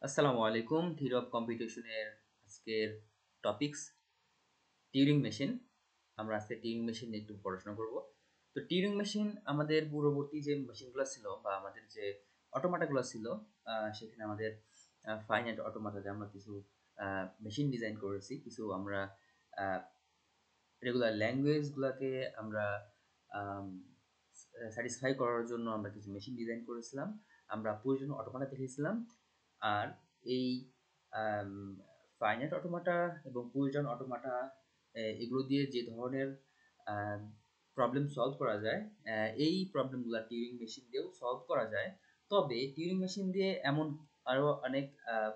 আসসালামু আলাইকুম। Theory of কম্পিউটেশনের আজকের টপিকস টিউরিং মেশিন। আমরা আজকে টিউরিং মেশিন নিয়ে একটু পড়াশোনা করব। তো টিউরিং মেশিন আমাদের পূর্ববর্তী যে মেশিনগুলো ছিল বা আমাদের যে অটোমাটাগুলো ছিল, সেখানে আমাদের ফাইনাইট অটোমাটাতে আমরা কিছু মেশিন ডিজাইন করেছি। কিছু আমরা রেগুলার ল্যাঙ্গুয়েজগুলোকে আমরা স্যাটিসফাই করার জন্য আমরা কিছু মেশিন ডিজাইন করেছিলাম। আমরা প্রয়োজনীয় অটোমাটা দেখেছিলাম। আর এই ফাইনাইট অটোমাটা এবং প্রয়োজন অটোমাটা এগুলো দিয়ে যে ধরনের প্রবলেম সলভ করা যায়, এই প্রবলেমগুলো টিউরিং মেশিন দিয়েও সলভ করা যায়। তবে টিউরিং মেশিন দিয়ে এমন আরও অনেক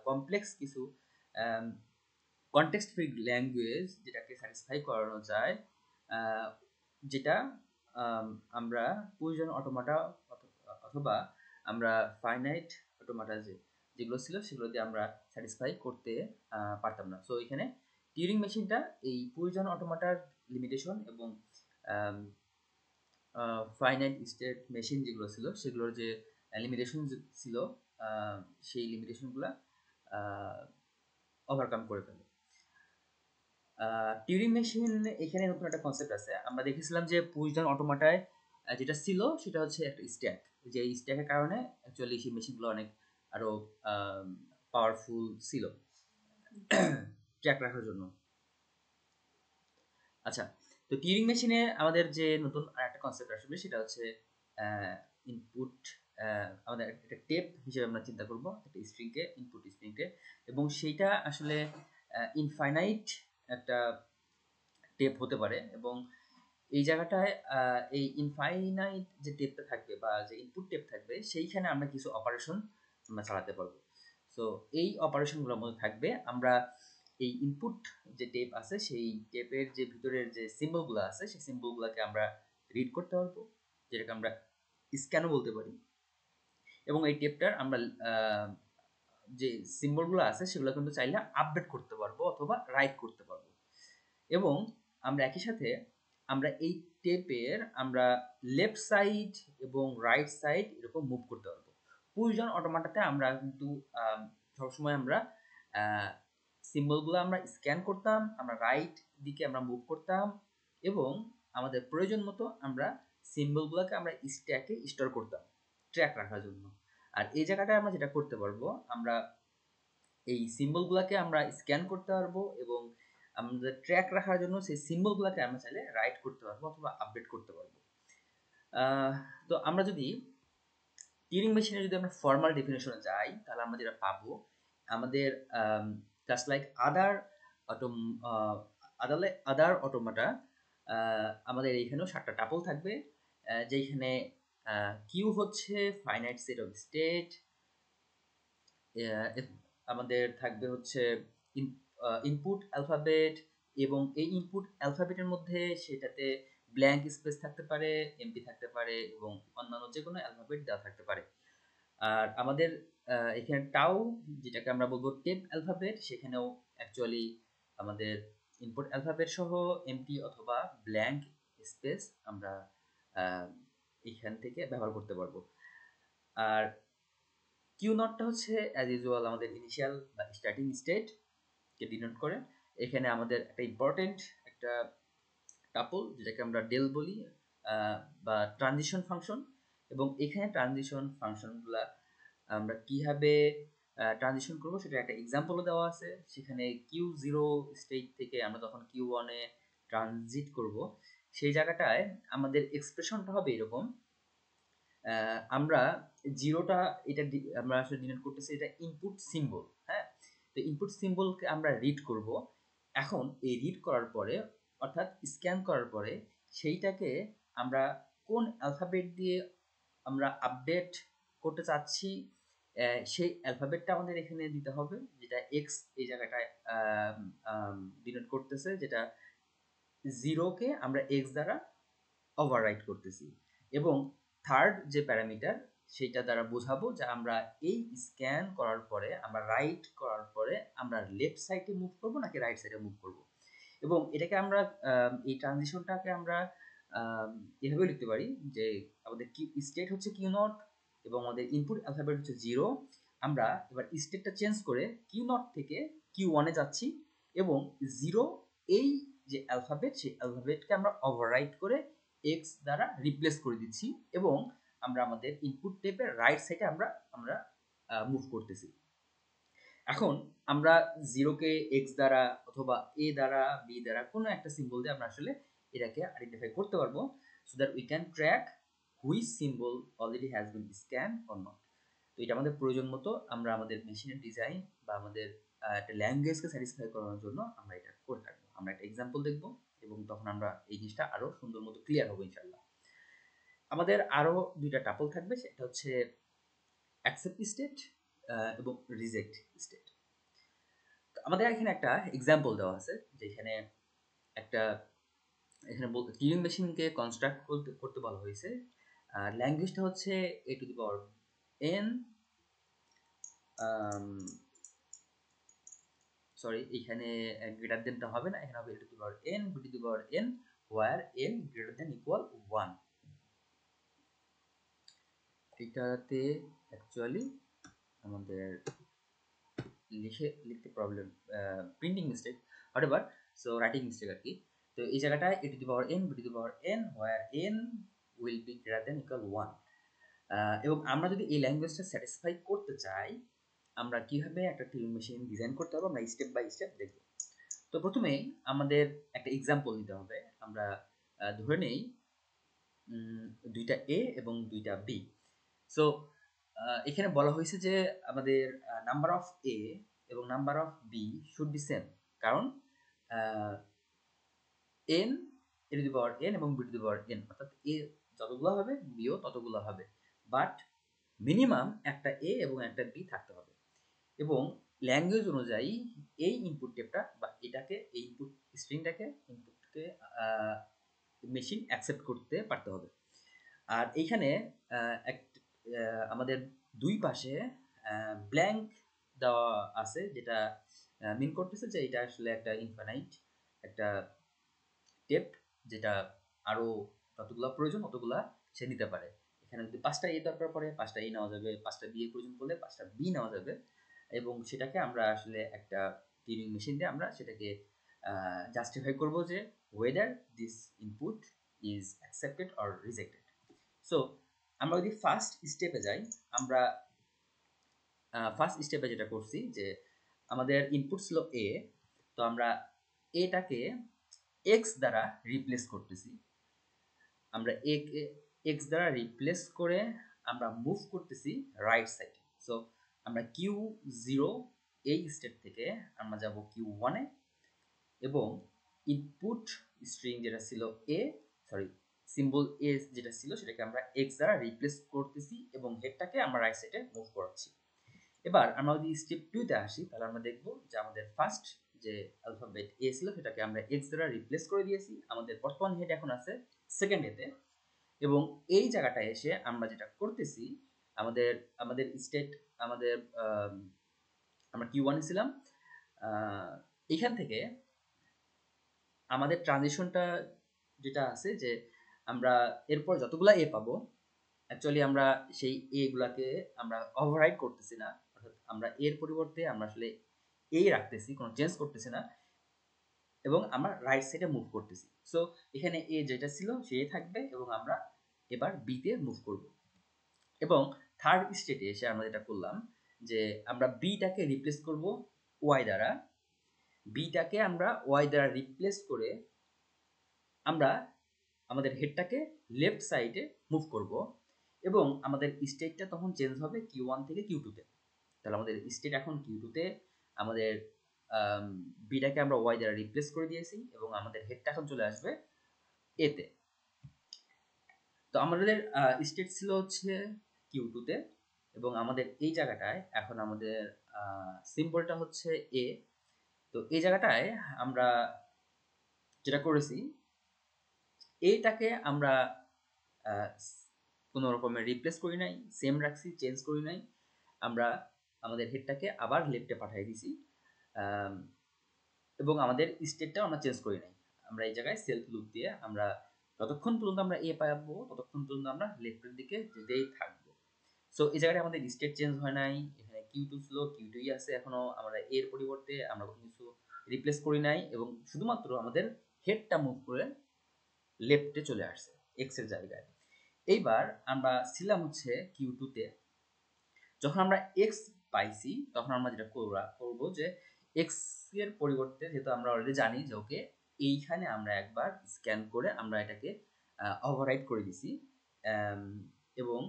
কমপ্লেক্স কিছু কনটেক্সট ফ্রি ল্যাঙ্গুয়েজ যেটাকে স্যাটিসফাই করানো যায়, যেটা আমরা প্রয়োজন অটোমাটা অথবা আমরা ফাইনাইট অটোমাটা যেগুলো ছিল সেগুলো দিয়ে আমরা স্যাটিসফাই করতে পারতাম না। সো এখানে টিউরিং মেশিনটা এই প্রয়োজন অটোমাটার লিমিটেশন এবং ফাইনাইট স্টেট মেশিন যেগুলো ছিল সেগুলোর যে লিমিটেশন ছিল, সেই লিমিটেশনগুলো ওভারকাম করে ফেলে। টিউরিং মেশিন এখানে নতুন একটা কনসেপ্ট আছে। আমরা দেখেছিলাম যে প্রয়োজন অটোমাটায় যেটা ছিল সেটা হচ্ছে একটা স্ট্যাক, যে স্ট্যাকের কারণে অ্যাকচুয়ালি সেই মেশিনগুলো অনেক আরও পাওয়ারফুল ছিল ট্র্যাক রাখার জন্য। আচ্ছা, তো টিউরিং মেশিনে আমাদের যে নতুন আরেকটা কনসেপ্ট আসবে সেটা হচ্ছে ইনপুট। আমাদের একটা টেপ হিসেবে আমরা চিন্তা করব একটা স্ট্রিংকে, ইনপুট স্ট্রিংকে, এবং সেইটা আসলে ইনফাইনাইট একটা টেপ হতে পারে। এবং এই জায়গাটায় এই ইনফাইনাইট যে টেপটা থাকবে বা যে ইনপুট টেপ থাকবে সেইখানে আমরা কিছু অপারেশন আমরা চালাতে পারবো। সো এই অপারেশনগুলোর মধ্যে থাকবে আমরা এই ইনপুট যে টেপ আছে সেই টেপের যে ভিতরের যে সিম্বলগুলো আছে সেই সিম্বলগুলোকে আমরা রিড করতে পারবো, যেটাকে আমরা স্ক্যানও বলতে পারি। এবং এই টেপটার আমরা যে সিম্বলগুলো আছে সেগুলো কিন্তু চাইলে আপডেট করতে পারবো অথবা রাইট করতে পারবো। এবং আমরা একই সাথে আমরা এই টেপের আমরা লেফট সাইড এবং রাইট সাইড এরকম মুভ করতে পারবো। প্রয়োজন অটোমাটাতে আমরা কিন্তু সবসময় আমরা সিম্বলগুলো আমরা স্ক্যান করতাম, আমরা রাইট দিকে আমরা মুভ করতাম এবং আমাদের প্রয়োজন মতো আমরা সিম্বলগুলোকে আমরা স্ট্যাকে স্টোর করতাম ট্র্যাক রাখার জন্য। আর এই জায়গাটায় আমরা যেটা করতে পারবো, আমরা এই সিম্বলগুলোকে আমরা স্ক্যান করতে পারবো এবং আমাদের ট্র্যাক রাখার জন্য সেই সিম্বলগুলোকে আমরা চাইলে রাইট করতে পারবো অথবা আপডেট করতে পারবো। তো আমরা যদি টিউরিং মেশিনে যদি আমরা ফর্মাল ডেফিনেশনে যাই তাহলে আমরা যেটা পাবো, আমাদের জাস্ট লাইক আদার অটোমাটা, আমাদের এইখানেও 7টা টাপল থাকবে, যেখানে কিউ হচ্ছে ফাইনাইট সেট অফ স্টেট, আমাদের থাকবে হচ্ছে ইনপুট অ্যালফাবেট, এবং এই ইনপুট অ্যালফাবেটের মধ্যে সেটাতে ব্ল্যাঙ্ক স্পেস থাকতে পারে, এমপি থাকতে পারে এবং অন্যান্য যে কোনো অ্যালফাবেট দেওয়া থাকতে পারে। আর আমাদের এখানে টাউ যেটাকে আমরা বলবো টেপ অ্যালফাবেট, সেখানেও অ্যাকচুয়ালি আমাদের ইনপুট অ্যালফাবেট সহ এমপি অথবা ব্ল্যাঙ্ক স্পেস আমরা এখান থেকে ব্যবহার করতে পারবো। আর কিউ নটটা হচ্ছে অ্যাজ ইউজুয়াল আমাদের ইনিশিয়াল বা স্টার্টিং স্টেটকে ডিনোট করে। এখানে আমাদের একটা ইম্পর্টেন্ট একটা টাপল যেটাকে আমরা ডেল বলি, বা ট্রানজিশন ফাংশন। এবং এখানে ট্রানজিশন ফাংশনগুলা আমরা কীভাবে ট্রানজিশন করবো সেটা একটা এক্সাম্পলও দেওয়া আছে। সেখানে কিউ জিরো স্টেট থেকে আমরা যখন কিউ ওয়ানে ট্রানজিট করব সেই জায়গাটায় আমাদের এক্সপ্রেশনটা হবে এরকম, আমরা জিরোটা এটা আমরা আসলে ডিনোট করতেছি, এটা ইনপুট সিম্বল। হ্যাঁ, তো ইনপুট সিম্বলকে আমরা রিড করব। এখন এই রিড করার পরে অর্থাৎ স্ক্যান করার পরে সেইটাকে আমরা কোন অ্যালফাবেট দিয়ে আমরা আপডেট করতে চাচ্ছি সেই অ্যালফাবেটটা আমাদের এখানে দিতে হবে, যেটা এক্স এই জায়গাটায় ডিনোট করতেছে, যেটা জিরোকে আমরা এক্স দ্বারা ওভাররাইট করতেছি। এবং থার্ড যে প্যারামিটার সেটা দ্বারা বোঝাবো যে আমরা এই স্ক্যান করার পরে আমরা রাইট করার পরে আমরা লেফট সাইডে মুভ করব নাকি রাইট সাইডে মুভ করব। এবং এটাকে আমরা এই ট্রানজিশনটাকে আমরা এভাবে লিখতে পারি যে আমাদের কি স্টেট হচ্ছে কিউ নট এবং আমাদের ইনপুট অ্যালফাবেট হচ্ছে জিরো। আমরা এবার স্টেটটা চেঞ্জ করে Q0 থেকে Q1 এ যাচ্ছি এবং 0 এই যে অ্যালফাবেট সেই অ্যালফাবেটকে আমরা ওভাররাইট করে x দ্বারা রিপ্লেস করে দিচ্ছি এবং আমরা আমাদের ইনপুট টেপের রাইট সাইডে আমরা আমরা মুভ করতেছি। এখন আমরা 0 কে x দ্বারা অথবা a দ্বারা b দ্বারা কোনো একটা সিম্বল দিয়ে আমরা আসলে এটাকে আইডেন্টিফাই করতে পারবো so that we can track which symbol already has been scan or not. তো এটা আমাদের প্রয়োজন মতো আমরা আমাদের মেশিনের ডিজাইন বা আমাদের একটা ল্যাঙ্গুয়েজকে স্যাটিসফাই করানোর জন্য আমরা এটা করে থাকবো। আমরা একটা এক্সাম্পল দেখব এবং তখন আমরা এই জিনিসটা আরো সুন্দর মতো ক্লিয়ার হবো ইনশাআল্লাহ। আমাদের আরো দুইটা টাপল থাকবে, সেটা হচ্ছে অ্যাকসেপ্ট স্টেট এবং রিজেক্ট স্টেট। আমাদের এখানে একটা এক্সাম্পল দেওয়া আছে যেখানে একটা এখানে টিউরিং মেশিনকে কনস্ট্রাক্ট করতে বলা হয়েছে। আর ল্যাঙ্গুয়েজটা হচ্ছে a to the power n sorry এখানে গ্রেটার দেনটা হবে না, এখানে হবে a to the power n b to the power n where n greater than equal 1। এটাতে অ্যাকচুয়ালি আমাদের লিখতে problem, printing mistake whatever, so writing mistake আর কি। তো এই জায়গাটায় a to the power n b to the power n where n will be greater than equal 1। এবং আমরা যদি এই ল্যাঙ্গুয়েজটা স্যাটিসফাই করতে চাই আমরা কিভাবে একটা টিউরিং মেশিন ডিজাইন করতে হবে আমরা স্টেপ বাই স্টেপ দেখব। তো প্রথমেই আমাদের একটা এক্সাম্পল নিতে হবে। আমরা ধরে নেই দুইটা a এবং দুইটা b। সো এখানে বলা হয়েছে যে আমাদের নাম্বার অফ a এবং number of b should be same, কারণ n a to the power n এবং b to the power n, অর্থাৎ a যতগুলো হবে b ও ততগুলো হবে, বাট মিনিমাম একটা a এবং একটা b থাকতে হবে। এবং ল্যাঙ্গুয়েজ অনুযায়ী এই ইনপুট টেপটা বা এটাকে এই ইনপুট স্ট্রিংটাকে ইনপুটকে মেশিন অ্যাকসেপ্ট করতে পারতে হবে। আর এইখানে আমাদের দুই পাশে ব্ল্যাঙ্ক দেওয়া আছে, যেটা মিন করতেছে যে এটা আসলে একটা ইনফাইনাইট একটা টেপ, যেটা আরো যতগুলা প্রয়োজন ততগুলা সে নিতে পারে। এখানে যদি 5টা এ দরকার পড়ে 5টা এ নেওয়া যাবে, 5টা বি এর প্রয়োজন পড়লে 5টা বি নেওয়া যাবে, এবং সেটাকে আমরা আসলে একটা টিউরিং মেশিন দিয়ে আমরা সেটাকে জাস্টিফাই করব যে whether this input is accepted or rejected। So আমরা যদি ফার্স্ট স্টেপে যাই, আমরা ফার্স্ট স্টেপে যেটা করছি যে আমাদের ইনপুট ছিল এ, তো আমরা এটাকে এক্স দ্বারা রিপ্লেস করতেছি। আমরা এ কে এক্স দ্বারা রিপ্লেস করে আমরা মুভ করতেছি রাইট সাইডে। সো আমরা Q0 এই স্টেট থেকে আমরা যাব Q1 এ এবং ইনপুট স্ট্রিং যেটা ছিল এ, সরি সিম্বল এ যেটা ছিল সেটাকে আমরা এক্স দ্বারা রিপ্লেস করতেছি এবং হেডটাকে আমরা রাইট সাইডে মুভ করাচ্ছি। এবার আমরা যদি স্টেপ 2 তে আসি তাহলে আমরা দেখব যে আমাদের ফার্স্ট যে অ্যালফাবেট এ ছিল সেটাকে আমরা এক্স দ্বারা রিপ্লেস করে দিয়েছি। আমাদের বর্তমান হেড এখন আছে সেকেন্ড এতে, এবং এই জায়গাটায় এসে আমরা যেটা করতেছি আমাদের আমাদের স্টেট আমাদের আমরা Q1 এ ছিলাম, এখান থেকে আমাদের ট্রানজিশনটা যেটা আছে যে আমরা এরপর যতগুলা এ পাবো অ্যাকচুয়ালি আমরা সেই এ গুলাকে আমরা ওভাররাইড করতেছি না, অর্থাৎ আমরা এর পরিবর্তে আমরা আসলে এই রাখতেছি, কোনো চেঞ্জ করতেছি না এবং আমরা রাইট সাইডে মুভ করতেছি। সো এখানে এ যেটা ছিল সে থাকবে এবং আমরা এবার বি তে মুভ করব। এবং থার্ড স্টেটে এসে আমরা যেটা করলাম যে আমরা বিটাকে রিপ্লেস করব ওয়াই দ্বারা, বিটাকে আমরা ওয়াই দ্বারা রিপ্লেস করে আমরা আমাদের হেডটাকে লেফট সাইডে মুভ করব এবং আমাদের স্টেটটা তখন চেঞ্জ হবে Q1 থেকে Q2 তে। তাহলে আমাদের স্টেট এখন Q2 তে, আমাদের বিটাকে আমরা ওয়াই দ্বারা রিপ্লেস করে দিয়েছি এবং আমাদের হেডটা এখন চলে আসবে এতে। তো আমাদের স্টেট ছিল হচ্ছে Q2 তে এবং আমাদের এই জায়গাটায় এখন আমাদের সিম্বলটা হচ্ছে এ। তো এই জায়গাটায় আমরা যেটা করেছি এইটাকে আমরা কোনো রকমের রিপ্লেস করি নাই, সেম রাখছি, চেঞ্জ করি নাই। আমরা আমাদের হেডটাকে আবার লেফটে পাঠিয়ে দিছি এবং আমাদের স্টেটটাও আমরা চেঞ্জ করি নাই। আমরা এই জায়গায় সেলফ লুপ দিয়ে আমরা যতক্ষণ পর্যন্ত আমরা এ পাবো ততক্ষণ পর্যন্ত আমরা লেফটের দিকে যেতেই থাকবো। সো এই জায়গায় আমাদের স্টেট চেঞ্জ হয় নাই, এখানে Q Q2 ছিল, Q2ই আছে এখনো, আমরা এর পরিবর্তে আমরা কোনো কিছু রিপ্লেস করি নাই এবং শুধুমাত্র আমাদের হেডটা মুভ করে লেফটে চলে আসছে x এর জায়গায়। এইবার আমরা ছিলাম হচ্ছে Q2 তে। যখন আমরা x পাইছি তখন আমরা যেটা করব যে x এর পরিবর্তে, যেহেতু আমরা অলরেডি জানি যে ওকে এইখানে আমরা একবার স্ক্যান করে আমরা এটাকে ওভাররাইট করে দিছি, এবং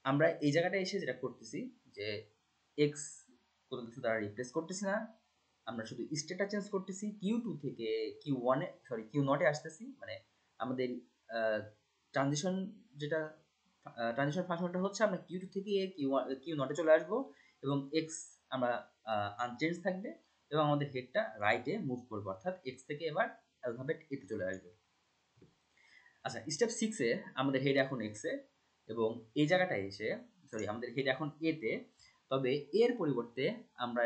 আমরা এই জায়গাটা এসে যেটা করতেছি যে x কোনো কিছু দ্বারা রিপ্লেস করতেছি না, আমরা শুধু স্টেটটা চেঞ্জ করতেছি। Q2 থেকে Q1 এ, সরি Q0 এ আসতেছি, মানে আমাদের ট্রানজিশন যেটা ট্রানজিশন ফাংশনটা হচ্ছে আমরা Q2 থেকে Q0 এ চলে আসব এবং x আমরা আনচেঞ্জ থাকবে এবং আমাদের হেডটা রাইটে মুভ করবো, অর্থাৎ x থেকে এবার অ্যালফাবেট এ তে চলে আসবে। আচ্ছা, স্টেপ 6 এ আমাদের হেড এখন x এ এবং এই জায়গাটায় এসে, সরি আমাদের হেড এখন a তে, তবে এর পরিবর্তে আমরা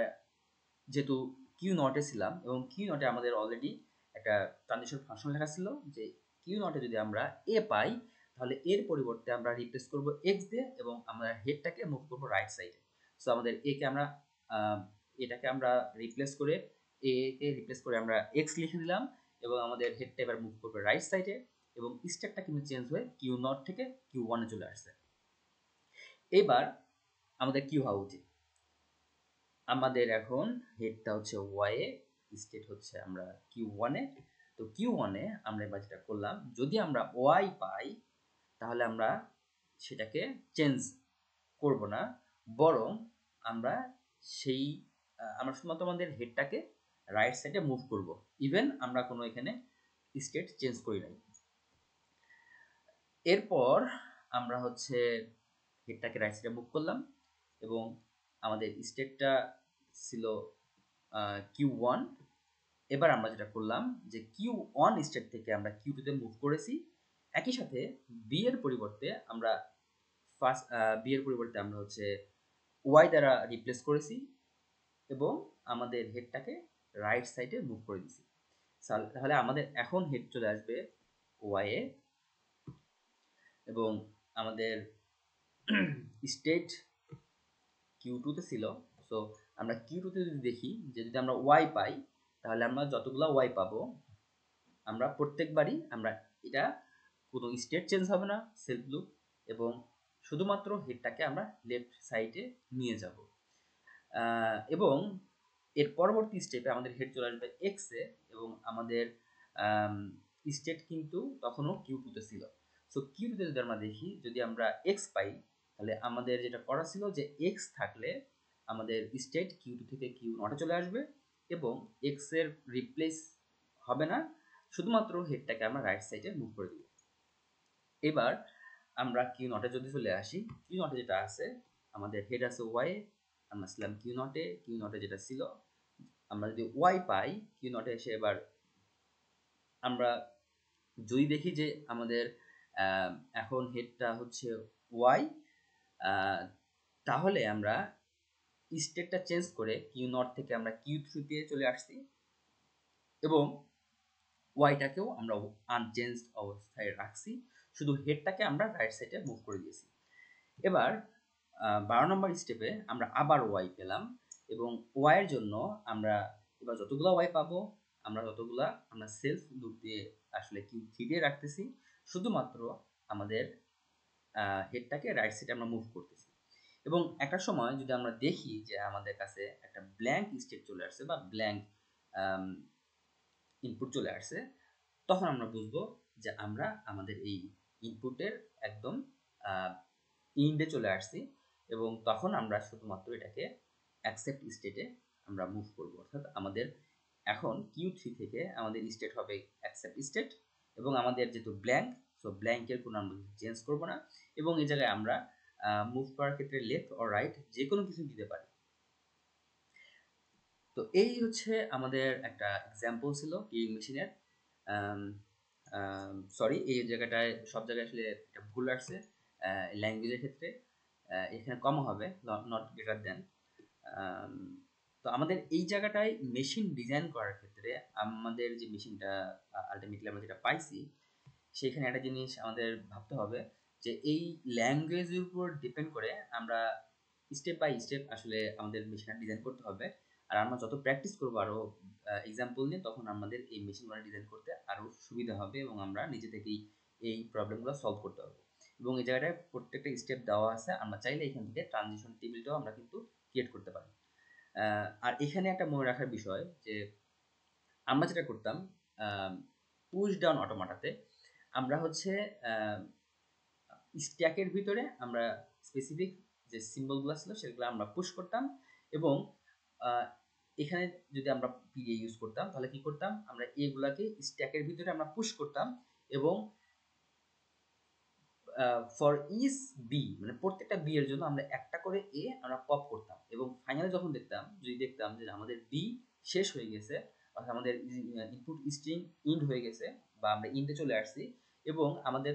যেহেতু Q0 এ ছিলাম এবং Q0 এ আমাদের অলরেডি একটা ট্রানজিশন ফাংশন লেখা ছিল যে Q0 এ যদি আমরা a পাই তাহলে এর পরিবর্তে আমরা রিপ্লেস করব x দিয়ে এবং আমরা হেডটাকে মুভ করব রাইট সাইডে। সো আমাদের a কে আমরা এটাকে আমরা রিপ্লেস করে, a কে রিপ্লেস করে আমরা x লিখে দিলাম এবং আমাদের হেডটা এবার মুভ করবে রাইট সাইডে এবং স্টেটটা কিন্তু চেঞ্জ হয়ে Q0 থেকে Q1 এ চলে আসছে। এবার আমাদের কি হওয়া উচিত? আমাদের এখন হেডটা হচ্ছে y এ, স্টেট হচ্ছে আমরা Q1 এ। তো Q1 এ আমরা এবার যেটা করলাম, যদি আমরা y পাই তাহলে আমরা সেটাকে চেঞ্জ করব না, বরং আমরা সেই আমরা শুধুমাত্র আমাদের হেডটাকে রাইট সাইডে মুভ করব, ইভেন আমরা কোনো এখানে স্টেট চেঞ্জ করি নাই। এরপর আমরা হচ্ছে হেডটাকে রাইট সাইডে মুভ করলাম এবং আমাদের স্টেটটা ছিল Q1। এবার আমরা যেটা করলাম যে Q1 স্টেট থেকে আমরা Q2 তে মুভ করেছি। একই সাথে B এর পরিবর্তে আমরা হচ্ছে y দ্বারা রিপ্লেস করেছি এবং আমাদের হেডটাকে রাইট সাইডে মুভ করে দিছি। তাহলে আমাদের এখন হেড চলে আসবে y এ এবং আমাদের স্টেট Q2 তে ছিল। সো আমরা Q2 তে যদি দেখি যে যদি আমরা y পাই তাহলে আমরা যতগুলো y পাবো আমরা প্রত্যেকবারই আমরা এটা কোনো স্টেট চেঞ্জ হবে না, সেলফ লুপ, এবং শুধুমাত্র হেডটাকে আমরা লেফট সাইডে নিয়ে যাব এবং এর পরবর্তী স্টেপে আমাদের হেড চলে আসবে x এ এবং আমাদের স্টেট কিন্তু তখনও Q2 তে ছিল। সো Q2 তে যদি আমরা দেখি, যদি আমরা x পাই তাহলে আমাদের যেটা করা ছিল যে x থাকলে আমাদের স্টেট Q2 থেকে Q0 এ চলে আসবে এবং x এর রিপ্লেস হবে না, শুধুমাত্র হেডটাকে আমরা রাইট সাইডে মুভ করে দিব। এবার আমরা Q0 এ যদি চলে আসি, Q0 এ যেটা আছে আমাদের হেড আছে y, আমরা ছিলাম Q0 এ, Q0 এ যেটা ছিল আমরা যদি y পাই Q0 এ এসে, এবার আমরা যদি দেখি যে আমাদের এখন হেডটা হচ্ছে y, তাহলে আমরা স্টেটটা চেঞ্জ করে Q0 থেকে আমরা Q3 তে চলে আসছি এবং ওয়াইটাকেও আমরা আনচেঞ্জ অবস্থায় রাখছি, শুধু হেডটাকে আমরা রাইট সাইডে মুভ করে দিয়েছি। এবার 12 নম্বর স্টেপে আমরা আবার ওয়াই পেলাম এবং ওয়াইয়ের জন্য আমরা এবার যতগুলো ওয়াই পাবো আমরা ততগুলা আমরা সেলফ লুপ দিয়ে আসলে Q3 দিয়ে রাখতেছি, শুধুমাত্র আমাদের হেডটাকে রাইট সাইডে আমরা মুভ করতেছি। এবং একটা সময় যদি আমরা দেখি যে আমাদের কাছে একটা ব্ল্যাঙ্ক স্টেট চলে আসছে বা ব্ল্যাঙ্ক ইনপুট চলে আসছে, তখন আমরা বুঝবো যে আমরা আমাদের এই ইনপুটের একদম ইন্ডে চলে আসছি এবং তখন আমরা শুধুমাত্র এটাকে অ্যাকসেপ্ট স্টেটে আমরা মুভ করব, অর্থাৎ আমাদের এখন Q3 থেকে আমাদের স্টেট হবে অ্যাকসেপ্ট স্টেট এবং আমাদের যেহেতু ব্ল্যাঙ্ক, সো ব্ল্যাঙ্কের কোনো আমরা চেঞ্জ করব না এবং এই জায়গায় আমরা মুভ করার ক্ষেত্রে লেফট অর রাইট যে কোনো কিছু দিতে পারি। তো এই হচ্ছে আমাদের একটা এক্সাম্পল ছিল টিউরিং মেশিনের। সরি, এই জায়গাটায় সব জায়গায় আসলে একটা ভুল আসছে ল্যাঙ্গুয়েজের ক্ষেত্রে, এখানে কম হবে, নট গ্রেটার দেন। তো আমাদের এই জায়গাটায় মেশিন ডিজাইন করার ক্ষেত্রে আমাদের যে মেশিনটা আলটিমেটলি আমরা যেটা পাইছি, সেখানে একটা জিনিস আমাদের ভাবতে হবে যে এই ল্যাঙ্গুয়েজের উপর ডিপেন্ড করে আমরা স্টেপ বাই স্টেপ আসলে আমাদের মেশিনটা ডিজাইন করতে হবে। আর আমরা যত প্র্যাকটিস করবো আরও এক্সাম্পল নিয়ে, তখন আমাদের এই মেশিনগুলো ডিজাইন করতে আরও সুবিধা হবে এবং আমরা নিজে থেকেই এই প্রবলেমগুলো সলভ করতে পারবো। এবং এই জায়গাটায় প্রত্যেকটা স্টেপ দেওয়া আছে, আমরা চাইলে এখান থেকে ট্রানজিশন টেবিলটাও আমরা কিন্তু ক্রিয়েট করতে পারি। আর এখানে একটা মনে রাখার বিষয় যে আমরা যেটা করতাম পুশ ডাউন অটোমাটাতে, আমরা হচ্ছে স্ট্যাকের ভিতরে আমরা স্পেসিফিক যে সিম্বলগুলো ছিল সেগুলো আমরা পুশ করতাম, এবং এখানে যদি আমরা পিডিএ ইউজ করতাম তাহলে কি করতাম, আমরা এগুলাকে স্ট্যাকের ভিতরে আমরা পুশ করতাম, এবং ফর ইচ বি মানে প্রত্যেকটা বি এর জন্য আমরা একটা করে এ আমরা পপ করতাম, এবং ফাইনালে যখন দেখতাম যে আমাদের বি শেষ হয়ে গেছে, অর্থাৎ আমাদের ইনপুট স্ট্রিং ইন্ড হয়ে গেছে বা আমরা ইন্ডে চলে আসছি, এবং আমাদের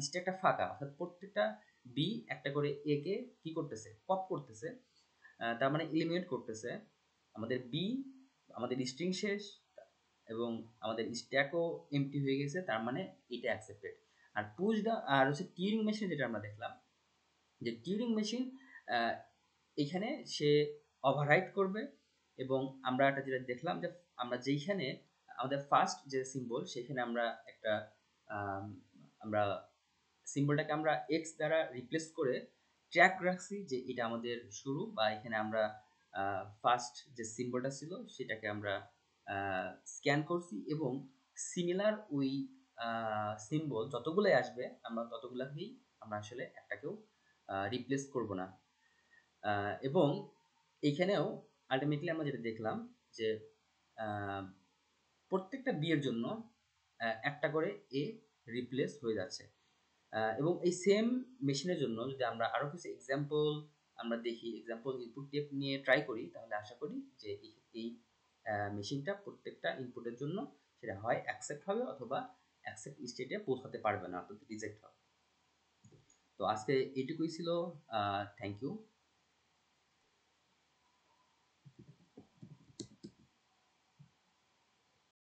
স্ট্যাকটা ফাঁকা, অর্থাৎ প্রত্যেকটা বি একটা করে এ কে কি করতেছে, পপ করতেছে, তার মানে এলিমিনেট করতেছে, আমাদের বি আমাদের স্ট্রিং শেষ এবং আমাদের স্ট্যাকও এমটি হয়ে গেছে, তার মানে এটা অ্যাকসেপ্টেড। আর পুশ ডাউন আর হচ্ছে টিউরিং মেশিন, যেটা আমরা দেখলাম যে টিউরিং মেশিন এখানে সে ওভাররাইট করবে, এবং আমরা একটা যেটা দেখলাম যে আমরা যেইখানে আমাদের ফার্স্ট যে সিম্বল সেখানে আমরা একটা আমরা সিম্বলটাকে আমরা এক্স দ্বারা রিপ্লেস করে ট্র্যাক রাখছি যে এটা আমাদের শুরু, বা এখানে আমরা ফার্স্ট যে সিম্বলটা ছিল সেটাকে আমরা স্ক্যান করছি, এবং সিমিলার ওই সিম্বল যতগুলোই আসবে আমরা ততগুলোকেই আমরা আসলে একটাকেও রিপ্লেস করব না। এবং এইখানেও আলটিমেটলি আমরা যেটা দেখলাম যে প্রত্যেকটা বিয়ের জন্য একটা করে এ রিপ্লেস হয়ে যাচ্ছে। এবং এই সেম মেশিনের জন্য যদি আমরা আরও কিছু এক্সাম্পল আমরা দেখি, এক্সাম্পল ইনপুট টেপ নিয়ে ট্রাই করি, তাহলে আশা করি যে এই মেশিনটা প্রত্যেকটা ইনপুটের জন্য সেটা হয় অ্যাকসেপ্ট হবে অথবা অ্যাকসেপ্ট স্টেটে পৌঁছাতে পারবে না, অর্থাৎ রিজেক্ট হবে। তো আজকে এইটুকুই ছিল। Thank you.